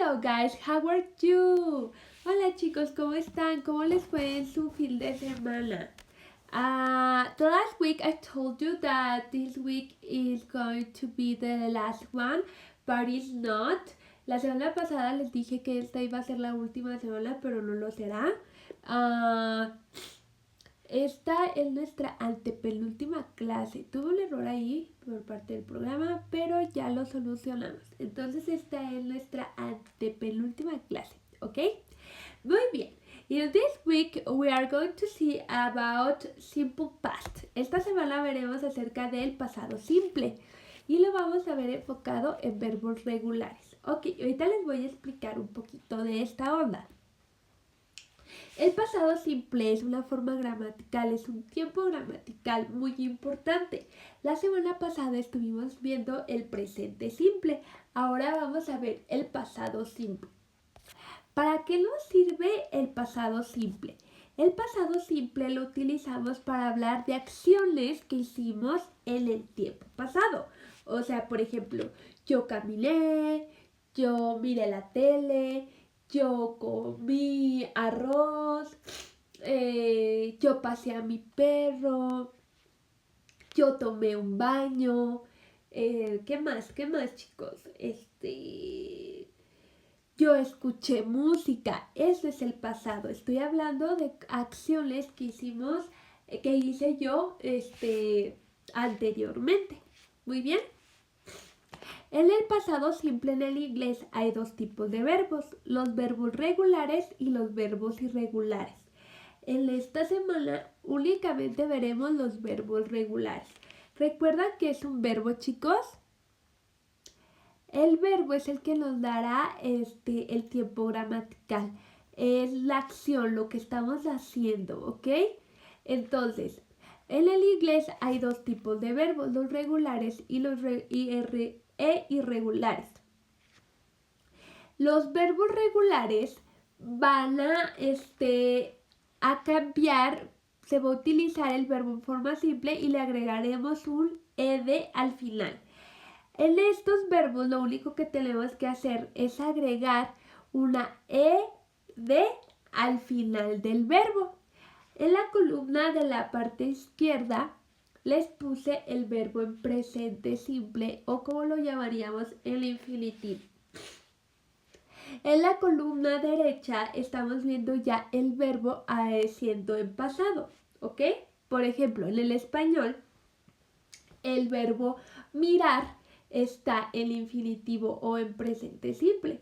Hello guys, how are you? Hola chicos, ¿cómo están? ¿Cómo les fue en su fin de semana? The last week I told you that this week is going to be the last one, but it's not. La semana pasada les dije que esta iba a ser la última semana, pero no lo será. Esta es nuestra antepenúltima clase. Tuve un error ahí por parte del programa, pero ya lo solucionamos. Entonces esta es nuestra antepenúltima clase, ¿ok? Muy bien. In this week we are going to see about simple past. Esta semana veremos acerca del pasado simple y lo vamos a ver enfocado en verbos regulares. Ok, ahorita les voy a explicar un poquito de esta onda. El pasado simple es una forma gramatical, es un tiempo gramatical muy importante. La semana pasada estuvimos viendo el presente simple, ahora vamos a ver el pasado simple. ¿Para qué nos sirve el pasado simple? El pasado simple lo utilizamos para hablar de acciones que hicimos en el tiempo pasado. O sea, por ejemplo, yo caminé, yo miré la tele, yo comí arroz, yo paseé a mi perro, yo tomé un baño. ¿Qué más? ¿Qué más, chicos? Yo escuché música. Eso es el pasado. Estoy hablando de acciones que hicimos, que hice yo, anteriormente. Muy bien. En el pasado simple en el inglés hay dos tipos de verbos, los verbos regulares y los verbos irregulares. En esta semana únicamente veremos los verbos regulares. ¿Recuerdan qué es un verbo, chicos? El verbo es el que nos dará el tiempo gramatical. Es la acción, lo que estamos haciendo, ¿ok? Entonces, en el inglés hay dos tipos de verbos, los regulares y los irregulares. Los verbos regulares van a cambiar, se va a utilizar el verbo en forma simple y le agregaremos un ed al final. En estos verbos lo único que tenemos que hacer es agregar una ed al final del verbo. En la columna de la parte izquierda les puse el verbo en presente simple o como lo llamaríamos el infinitivo. En la columna derecha estamos viendo ya el verbo siendo en pasado, ¿ok? Por ejemplo, en el español, el verbo mirar está en infinitivo o en presente simple.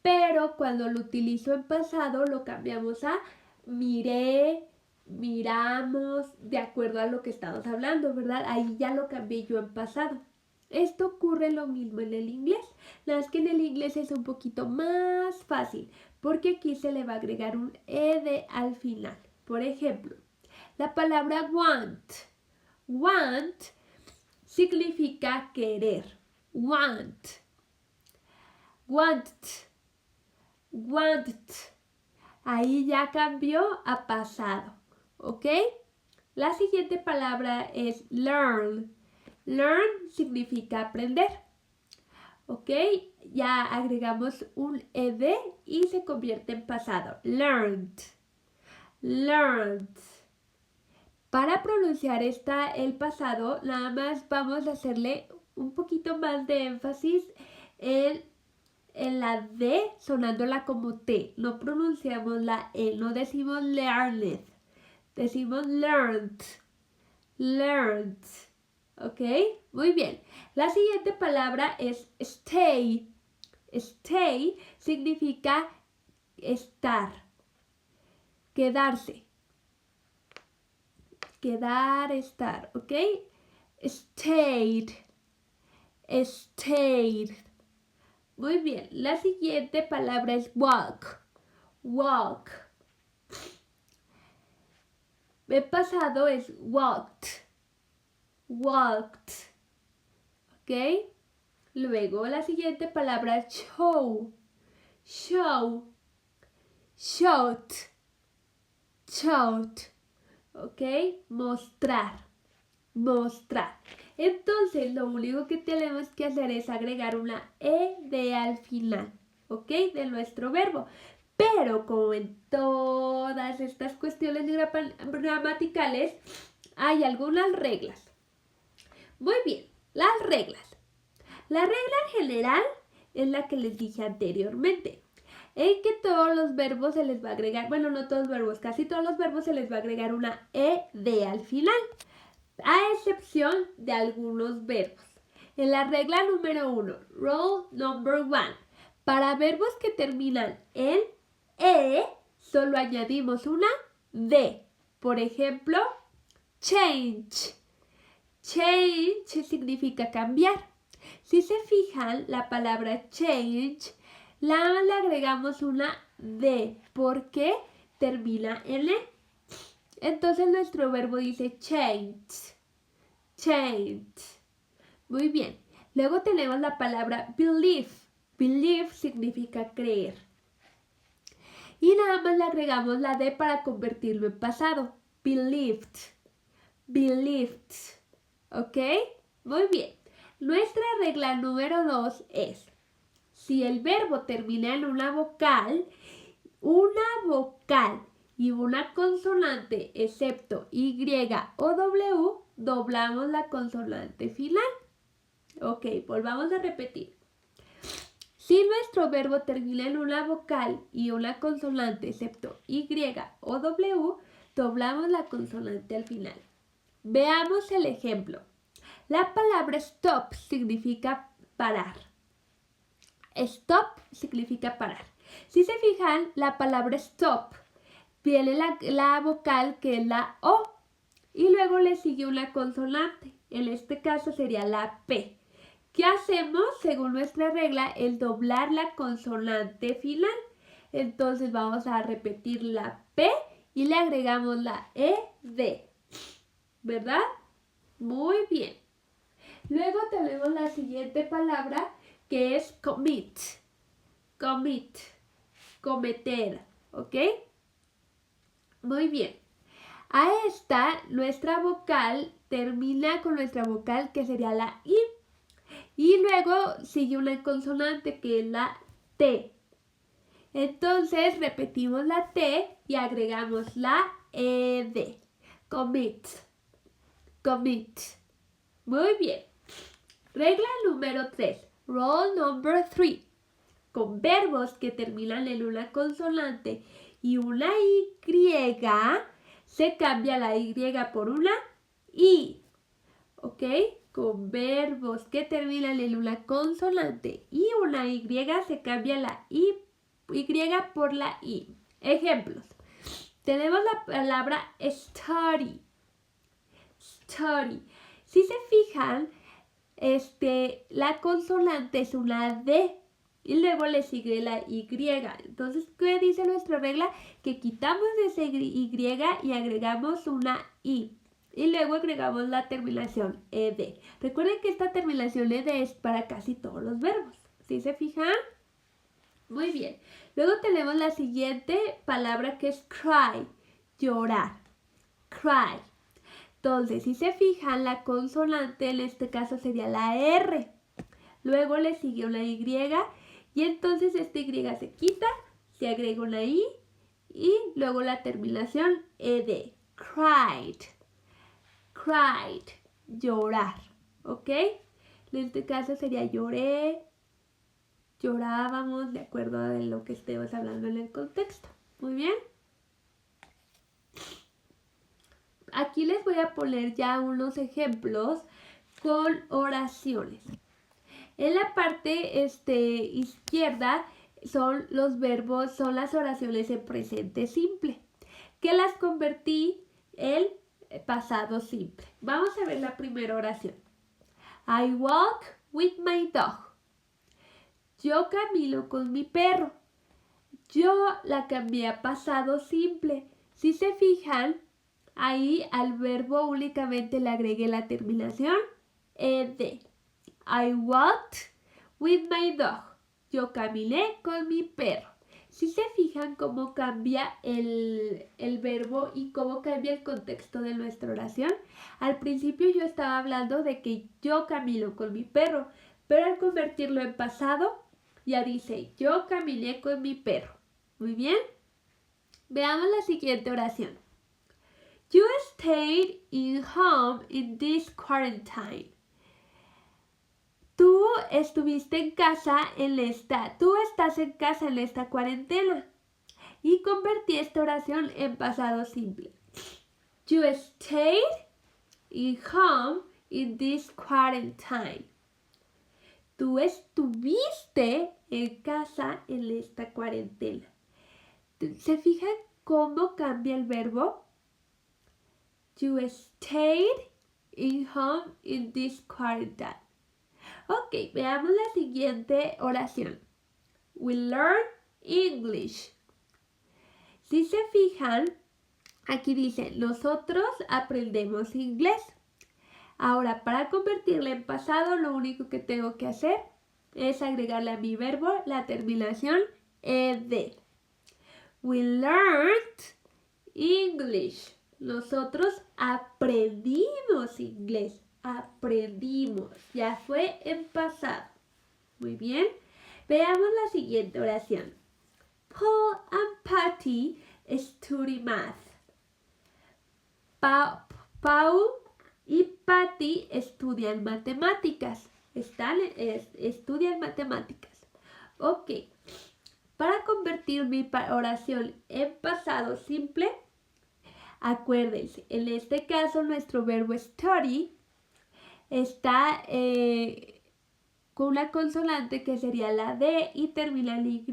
Pero cuando lo utilizo en pasado lo cambiamos a miré, miramos, de acuerdo a lo que estamos hablando, ¿verdad? Ahí ya lo cambié yo en pasado. Esto ocurre lo mismo en el inglés. Nada más que en el inglés es un poquito más fácil porque aquí se le va a agregar un ed al final. Por ejemplo, la palabra want. Want significa querer. Want. Want. Want. Ahí ya cambió a pasado. ¿Ok? La siguiente palabra es learn. Learn significa aprender. ¿Ok? Ya agregamos un ed y se convierte en pasado. Learned. Learned. Para pronunciar el pasado, nada más vamos a hacerle un poquito más de énfasis en la D sonándola como T. No pronunciamos la E, no decimos learned, decimos learned. Learned. ¿Ok? Muy bien. La siguiente palabra es stay. Stay significa estar, quedarse. Quedar, estar, ¿ok? Stayed. Stayed. Muy bien. La siguiente palabra es walk. Walk. El pasado es walked. Walked. ¿Ok? Luego la siguiente palabra es show. Show. Showed. Showed. ¿Ok? Mostrar. Mostrar. Entonces lo único que tenemos que hacer es agregar una ed al final. ¿ok? De nuestro verbo. Pero como en todas estas cuestiones gramaticales, hay algunas reglas. Muy bien, las reglas. La regla general es la que les dije anteriormente, en que todos los verbos se les va a agregar, bueno, no todos los verbos, casi todos los verbos se les va a agregar una ed al final, a excepción de algunos verbos. En la regla número 1, rule number 1, para verbos que terminan en solo añadimos una d. Por ejemplo, change. Change significa cambiar. Si se fijan, la palabra change le agregamos una d porque termina en e. Entonces nuestro verbo dice change. Change. Muy bien. Luego tenemos la palabra believe. Believe significa creer. Y nada más le agregamos la d para convertirlo en pasado. Believed. Believed. ¿Ok? Muy bien. Nuestra regla número 2 es, si el verbo termina en una vocal y una consonante excepto Y o W, doblamos la consonante final. Ok, volvamos a repetir. Si nuestro verbo termina en una vocal y una consonante excepto Y o W, doblamos la consonante al final. Veamos el ejemplo. La palabra stop significa parar. Stop significa parar. Si se fijan, la palabra stop viene la vocal que es la O y luego le sigue una consonante. En este caso sería la P. ¿Qué hacemos? Según nuestra regla, el doblar la consonante final. Entonces vamos a repetir la P y le agregamos la ED. ¿Verdad? Muy bien. Luego tenemos la siguiente palabra que es commit. Commit. Cometer. ¿Ok? Muy bien. A esta, nuestra vocal termina con nuestra vocal que sería la I. Y luego sigue una consonante que es la T. Entonces repetimos la T y agregamos la ED. Commit. Commit. Muy bien. Regla número 3. Rule number 3. Con verbos que terminan en una consonante y una Y, se cambia la Y por una I. ¿Ok? Con verbos que terminan en una consonante y una Y, se cambia la Y por la I. Ejemplos. Tenemos la palabra study. Study. Si se fijan, la consonante es una D y luego le sigue la Y. Entonces, ¿qué dice nuestra regla? Que quitamos esa Y y agregamos una I. Y luego agregamos la terminación ed. Recuerden que esta terminación ed es para casi todos los verbos. ¿Sí se fijan? Muy bien. Luego tenemos la siguiente palabra que es cry. Llorar. Cry. Entonces, si se fijan, la consonante en este caso sería la R. Luego le sigue una Y y entonces esta Y se quita, se agrega una I y luego la terminación ed. Cried. Cried. Llorar. ¿Ok? En este caso sería lloré, llorábamos, de acuerdo a lo que estemos hablando en el contexto. Muy bien. Aquí les voy a poner ya unos ejemplos con oraciones. En la parte izquierda son los verbos, son las oraciones en presente simple, que las convertí en pasado simple. Vamos a ver la primera oración. I walk with my dog. Yo camino con mi perro. Yo la cambié a pasado simple. Si se fijan, ahí al verbo únicamente le agregué la terminación ed. I walked with my dog. Yo caminé con mi perro. Si se fijan cómo cambia el verbo y cómo cambia el contexto de nuestra oración. Al principio yo estaba hablando de que yo camino con mi perro, pero al convertirlo en pasado, Ya dice, yo caminé con mi perro. Muy bien. Veamos la siguiente oración. You stayed in home in this quarantine. Tú estuviste en casa tú estás en casa en esta cuarentena. Y convertí esta oración en pasado simple. You stayed in home in this quarantine. Tú estuviste en casa en esta cuarentena. ¿Se fijan cómo cambia el verbo? You stayed in home in this quarantine. Ok, veamos la siguiente oración. We learn English. Si se fijan, aquí dice, nosotros aprendemos inglés. Ahora, para convertirla en pasado, lo único que tengo que hacer es agregarle a mi verbo la terminación ed. We learned English. Nosotros aprendimos inglés. Aprendimos. Ya fue en pasado. Muy bien. Veamos la siguiente oración. Paul and Patty study math. Paul y Patty estudian matemáticas. Estudian matemáticas. Ok. Para convertir mi oración en pasado simple, acuérdense, en este caso nuestro verbo study está con una consonante que sería la D y termina en Y.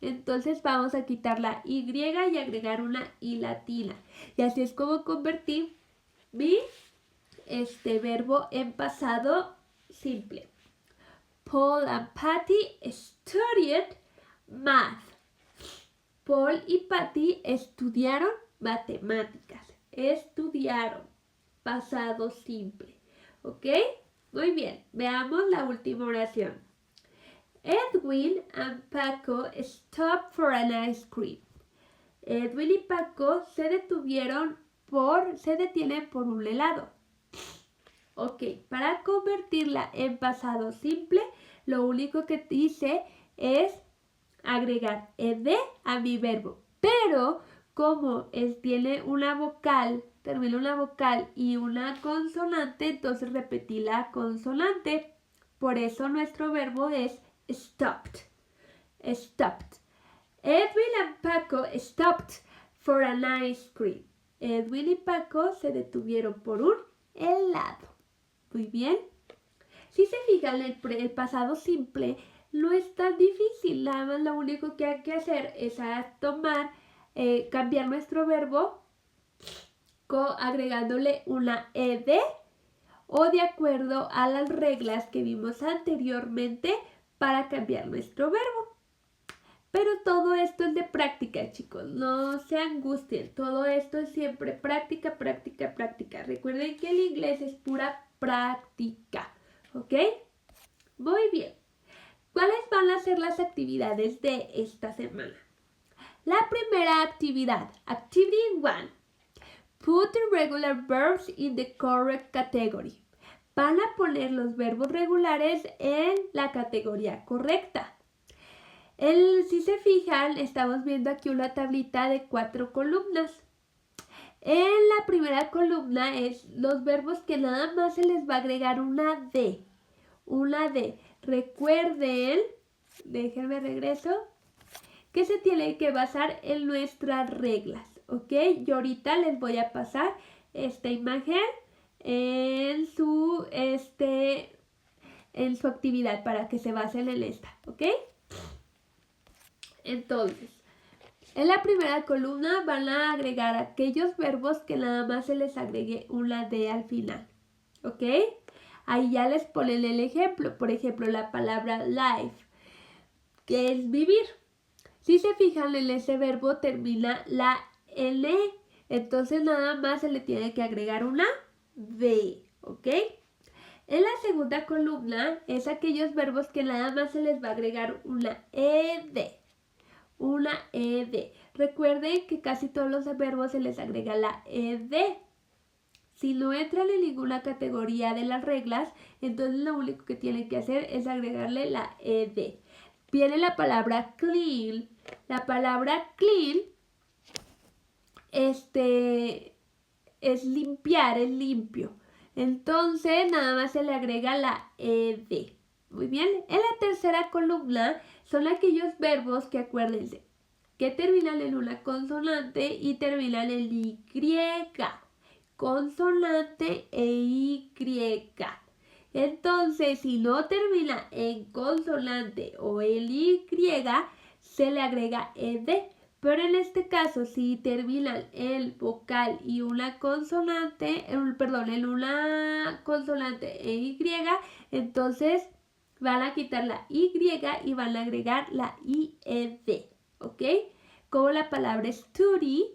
Entonces vamos a quitar la Y y agregar una I latina. Y así es como convertir mi verbo en pasado simple. Paul and Patty studied math. Paul y Patty estudiaron matemáticas. Estudiaron. Pasado simple. ¿Ok? Muy bien. Veamos la última oración. Edwin and Paco stopped for an ice cream. Edwin y Paco se detienen por un helado. Ok, para convertirla en pasado simple, lo único que dice es agregar ed a mi verbo. Pero como tiene una vocal, termina una vocal y una consonante, entonces repetí la consonante. Por eso nuestro verbo es stopped. Stopped. Edwin and Paco stopped for an ice cream. Edwin y Paco se detuvieron por un helado. Muy bien. Si se fijan, el pasado simple no es tan difícil. Nada más lo único que hay que hacer es cambiar nuestro verbo agregándole una ed o de acuerdo a las reglas que vimos anteriormente para cambiar nuestro verbo. Pero todo esto es de práctica, chicos. No se angustien. Todo esto es siempre práctica, práctica, práctica. Recuerden que el inglés es pura práctica. ¿Ok? Muy bien. ¿Cuáles van a ser las actividades de esta semana? La primera actividad. Activity 1. Put the regular verbs in the correct category. Van a poner los verbos regulares en la categoría correcta. Si se fijan, estamos viendo aquí una tablita de 4 columnas. En la primera columna es los verbos que nada más se les va a agregar una D. Una D. Recuerden, déjenme regreso, que se tienen que basar en nuestras reglas. ¿Ok? Yo ahorita les voy a pasar esta imagen en su actividad para que se basen en esta. ¿Ok? Entonces, en la primera columna van a agregar aquellos verbos que nada más se les agregue una D al final. ¿Ok? Ahí ya les ponen el ejemplo. Por ejemplo, la palabra life, que es vivir. Si se fijan, en ese verbo termina la L. Entonces nada más se le tiene que agregar una D. ¿Ok? En la segunda columna es aquellos verbos que nada más se les va a agregar una ED. Una ED. Recuerden que casi todos los verbos se les agrega la ED. Si no entran en ninguna categoría de las reglas, entonces lo único que tienen que hacer es agregarle la ED. viene la palabra clean. La palabra clean es limpiar, es limpio. Entonces nada más se le agrega la ed. Muy bien. En la tercera columna son aquellos verbos que acuérdense que terminan en una consonante y terminan en y. Consonante e y. Entonces, si no termina en consonante o en y, se le agrega ed. Pero en este caso, si terminan el vocal y una consonante, en una consonante e y, entonces van a quitar la y y van a agregar la ied, ¿ok? Como la palabra study,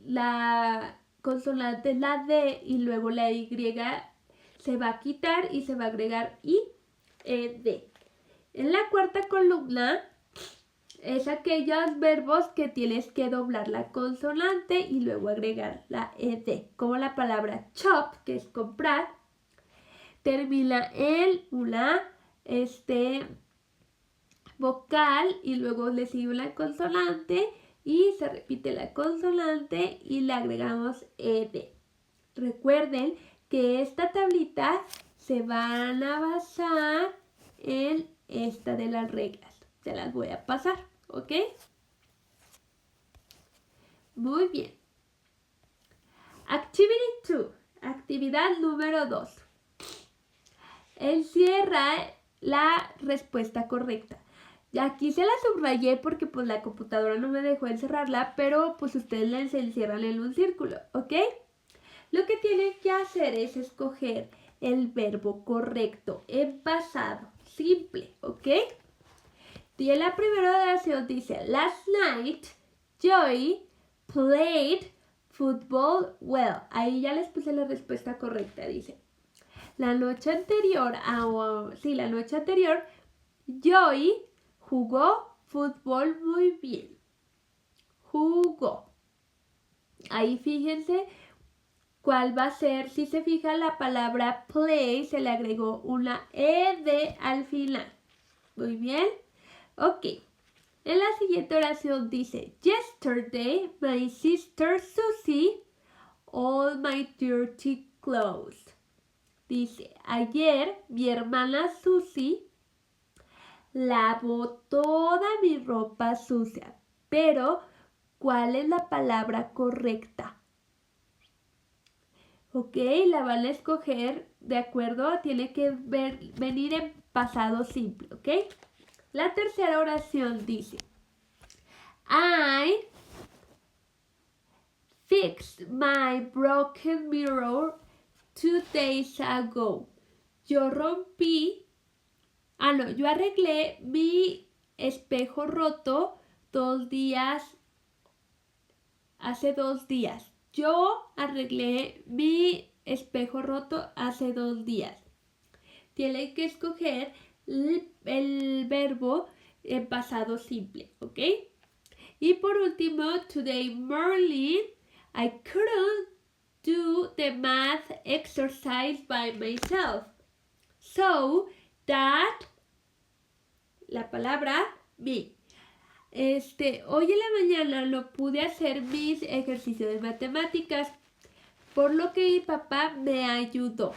la consonante es la D y luego la y se va a quitar y se va a agregar ied. En la cuarta columna es aquellos verbos que tienes que doblar la consonante y luego agregar la ed, como la palabra chop, que es comprar, termina en una vocal y luego le sigue una consonante y se repite la consonante y le agregamos ed. Recuerden que esta tablita se van a basar en esta de las reglas. Se las voy a pasar, ¿ok? Muy bien. Activity 2. Actividad número 2. Encierra la respuesta correcta. Y aquí se la subrayé porque pues la computadora no me dejó encerrarla, pero pues ustedes la encierran en un círculo, ¿ok? Lo que tienen que hacer es escoger el verbo correcto en pasado simple, ¿ok? Y en la primera oración dice, last night, Joy played football well. Ahí ya les puse la respuesta correcta, dice. La noche anterior, Joy jugó fútbol muy bien. Jugó. Ahí fíjense cuál va a ser. Si se fijan, la palabra play se le agregó una ed al final. Muy bien. Ok. En la siguiente oración dice, yesterday my sister Susie all my dirty clothes. Dice, ayer mi hermana Susie lavó toda mi ropa sucia. Pero, ¿cuál es la palabra correcta? Ok, la van a escoger, ¿de acuerdo? Tiene que venir en pasado simple, ¿ok? La tercera oración dice, I fixed my broken mirror 2 days ago. Yo arreglé mi espejo roto hace 2 días. Yo arreglé mi espejo roto hace 2 días. Tienen que escoger el verbo en pasado simple, ¿ok? Y por último, today Merlin, I couldn't do the math exercise by myself. So, that, la palabra me. Hoy en la mañana no pude hacer mis ejercicios de matemáticas, por lo que mi papá me ayudó.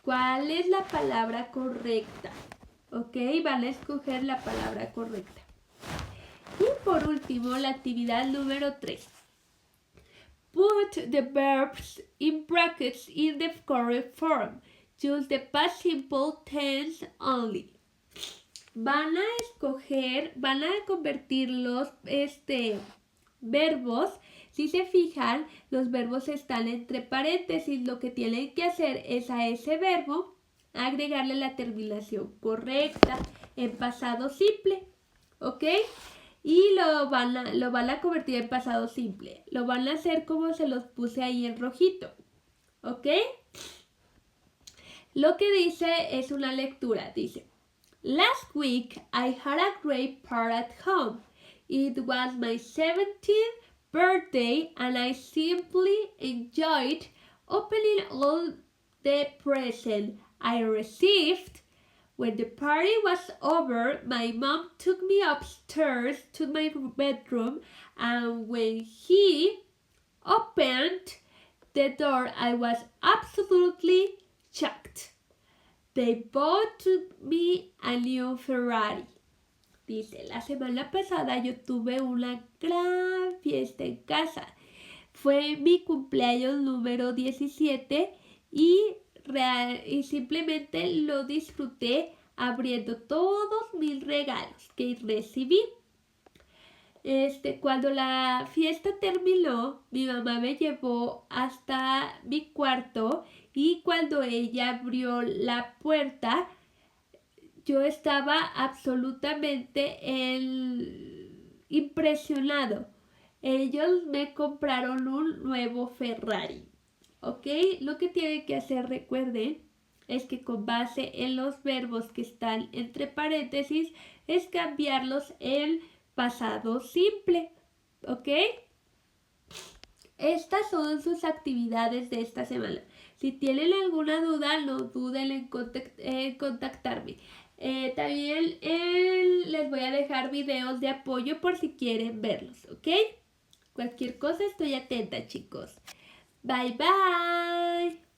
¿Cuál es la palabra correcta? Ok, van a escoger la palabra correcta. Y por último, la actividad número 3. Put the verbs in brackets in the correct form. Use the past simple tense only. Van a convertir los verbos. Si se fijan, los verbos están entre paréntesis. Lo que tienen que hacer es a ese verbo agregarle la terminación correcta en pasado simple, ¿ok? Y lo van a convertir en pasado simple. Lo van a hacer como se los puse ahí en rojito, ¿ok? Lo que dice es una lectura. Dice, last week I had a great party at home. It was my 17th birthday and I simply enjoyed opening all the presents I received. When the party was over, my mom took me upstairs to my bedroom, and when he opened the door, I was absolutely shocked. They bought me a new Ferrari. Dice, la semana pasada yo tuve una gran fiesta en casa. Fue mi cumpleaños número 17 y simplemente lo disfruté abriendo todos mis regalos que recibí. Cuando la fiesta terminó, mi mamá me llevó hasta mi cuarto y cuando ella abrió la puerta, yo estaba absolutamente impresionado. Ellos me compraron un nuevo Ferrari. ¿Ok? Lo que tienen que hacer, recuerden, es que con base en los verbos que están entre paréntesis, es cambiarlos en pasado simple. ¿Ok? Estas son sus actividades de esta semana. Si tienen alguna duda, no duden en contactarme. También les voy a dejar videos de apoyo por si quieren verlos, ¿ok? Cualquier cosa estoy atenta, chicos. Bye bye.